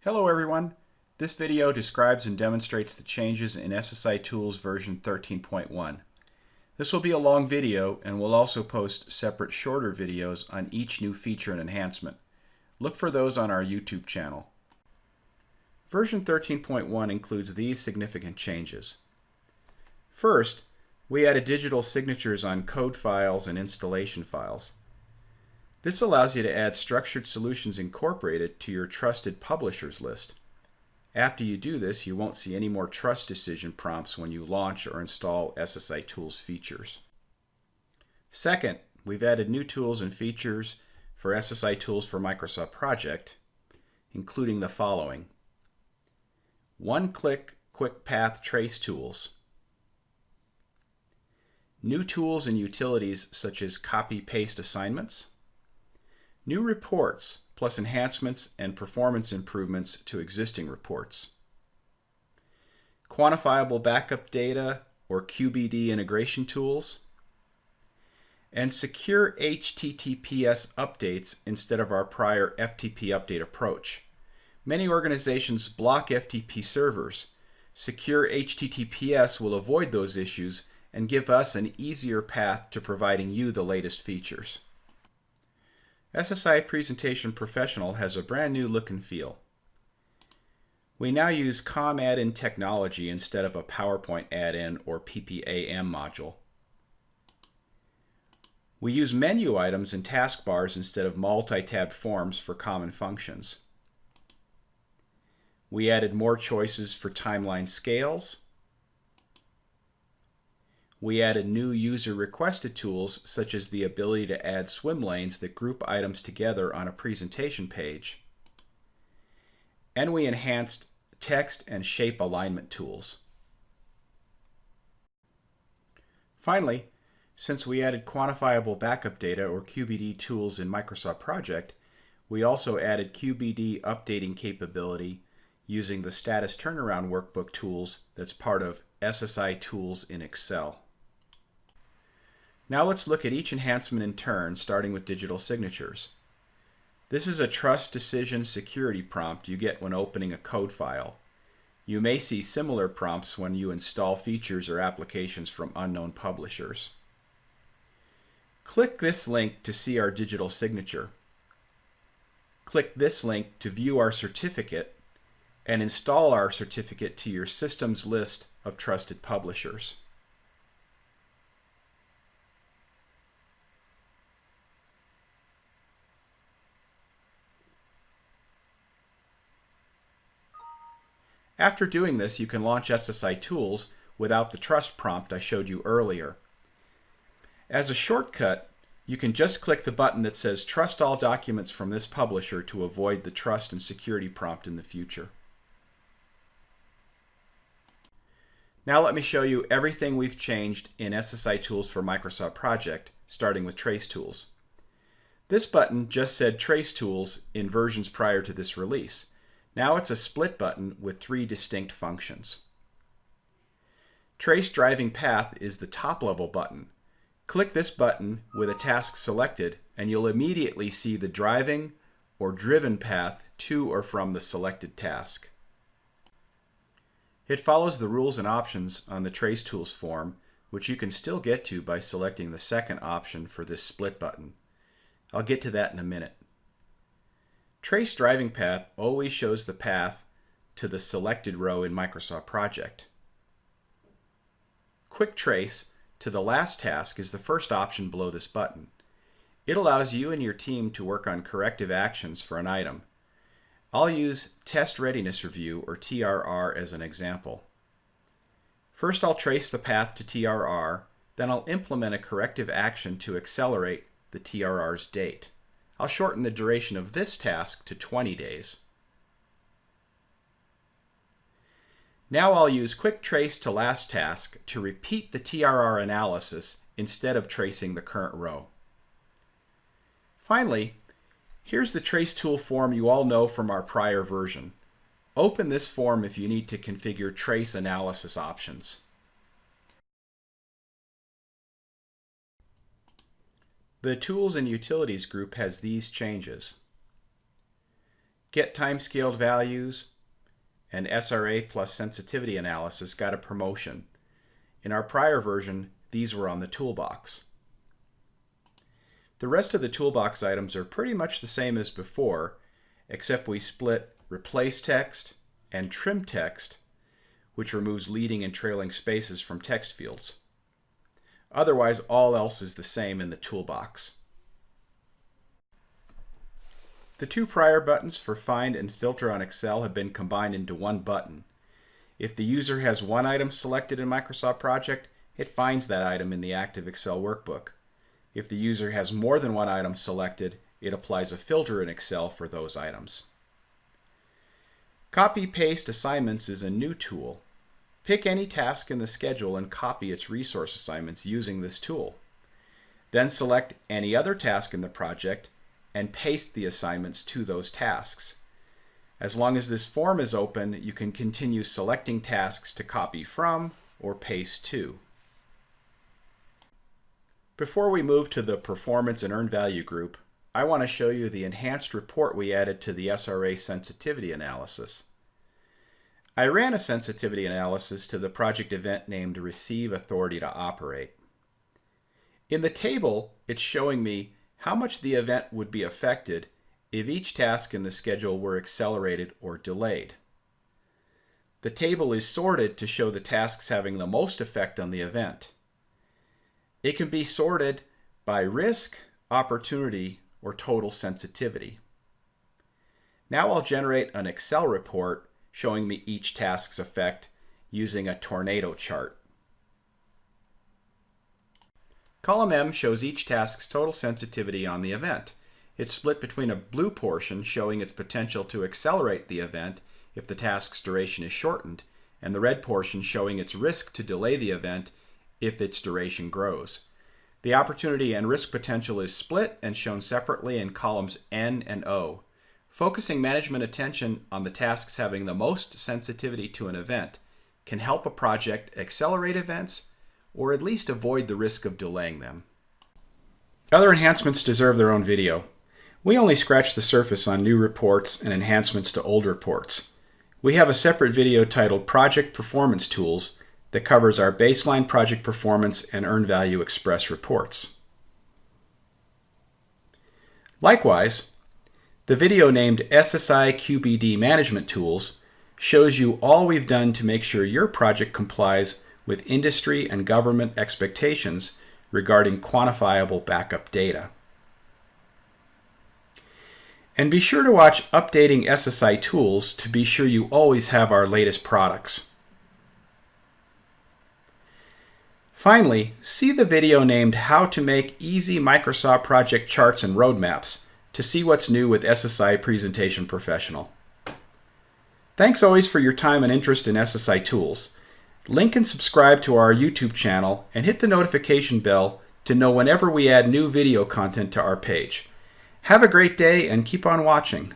Hello everyone. This video describes and demonstrates the changes in SSI Tools version 13.1. This will be a long video and we'll also post separate shorter videos on each new feature and enhancement. Look for those on our YouTube channel. Version 13.1 includes these significant changes. First, we added digital signatures on code files and installation files. This allows you to add Structured Solutions Incorporated to your trusted publishers list. After you do this, you won't see any more trust decision prompts when you launch or install SSI Tools features. Second, we've added new tools and features for SSI Tools for Microsoft Project, including the following: one-click quick path trace tools, new tools and utilities such as copy-paste assignments, new reports, plus enhancements and performance improvements to existing reports. Quantifiable backup data or QBD integration tools. And secure HTTPS updates instead of our prior FTP update approach. Many organizations block FTP servers. Secure HTTPS will avoid those issues and give us an easier path to providing you the latest features. SSI Presentation Professional has a brand new look and feel. We now use COM add-in technology instead of a PowerPoint add-in or PPAM module. We use menu items and taskbars instead of multi-tab forms for common functions. We added more choices for timeline scales. We added new user-requested tools such as the ability to add swim lanes that group items together on a presentation page. And we enhanced text and shape alignment tools. Finally, since we added quantifiable backup data or QBD tools in Microsoft Project, we also added QBD updating capability using the status turnaround workbook tools that's part of SSI Tools in Excel. Now let's look at each enhancement in turn, starting with digital signatures. This is a trust decision security prompt you get when opening a code file. You may see similar prompts when you install features or applications from unknown publishers. Click this link to see our digital signature. Click this link to view our certificate and install our certificate to your system's list of trusted publishers. After doing this, you can launch SSI Tools without the trust prompt I showed you earlier. As a shortcut, you can just click the button that says Trust all documents from this publisher to avoid the trust and security prompt in the future. Now let me show you everything we've changed in SSI Tools for Microsoft Project, starting with Trace Tools. This button just said Trace Tools in versions prior to this release. Now it's a split button with three distinct functions. Trace Driving Path is the top-level button. Click this button with a task selected and you'll immediately see the driving or driven path to or from the selected task. It follows the rules and options on the Trace Tools form, which you can still get to by selecting the second option for this split button. I'll get to that in a minute. Trace Driving Path always shows the path to the selected row in Microsoft Project. Quick Trace to the last task is the first option below this button. It allows you and your team to work on corrective actions for an item. I'll use Test Readiness Review, or TRR, as an example. First, I'll trace the path to TRR, then I'll implement a corrective action to accelerate the TRR's date. I'll shorten the duration of this task to 20 days. Now I'll use Quick Trace to last task to repeat the TRR analysis instead of tracing the current row. Finally, here's the Trace Tool form you all know from our prior version. Open this form if you need to configure trace analysis options. The Tools and Utilities group has these changes. Get Timescaled Values, and SRA plus Sensitivity Analysis got a promotion. In our prior version, these were on the toolbox. The rest of the toolbox items are pretty much the same as before, except we split Replace Text and Trim Text, which removes leading and trailing spaces from text fields. Otherwise, all else is the same in the toolbox. The two prior buttons for Find and Filter on Excel have been combined into one button. If the user has one item selected in Microsoft Project, it finds that item in the active Excel workbook. If the user has more than one item selected, it applies a filter in Excel for those items. Copy-Paste Assignments is a new tool. Pick any task in the schedule and copy its resource assignments using this tool. Then select any other task in the project and paste the assignments to those tasks. As long as this form is open, you can continue selecting tasks to copy from or paste to. Before we move to the Performance and Earned Value group, I want to show you the enhanced report we added to the SRA sensitivity analysis. I ran a sensitivity analysis to the project event named Receive Authority to Operate. In the table, it's showing me how much the event would be affected if each task in the schedule were accelerated or delayed. The table is sorted to show the tasks having the most effect on the event. It can be sorted by risk, opportunity, or total sensitivity. Now I'll generate an Excel report showing me each task's effect using a tornado chart. Column M shows each task's total sensitivity on the event. It's split between a blue portion showing its potential to accelerate the event if the task's duration is shortened, and the red portion showing its risk to delay the event if its duration grows. The opportunity and risk potential is split and shown separately in columns N and O. Focusing management attention on the tasks having the most sensitivity to an event can help a project accelerate events or at least avoid the risk of delaying them. Other enhancements deserve their own video. We only scratched the surface on new reports and enhancements to old reports. We have a separate video titled Project Performance Tools that covers our baseline project performance and earned value express reports. Likewise, the video named SSI QBD Management Tools shows you all we've done to make sure your project complies with industry and government expectations regarding quantifiable backup data. And be sure to watch Updating SSI Tools to be sure you always have our latest products. Finally, see the video named How to Make Easy Microsoft Project Charts and Roadmaps to see what's new with SSI Presentation Professional. Thanks always for your time and interest in SSI tools. Link and subscribe to our YouTube channel and hit the notification bell to know whenever we add new video content to our page. Have a great day and keep on watching.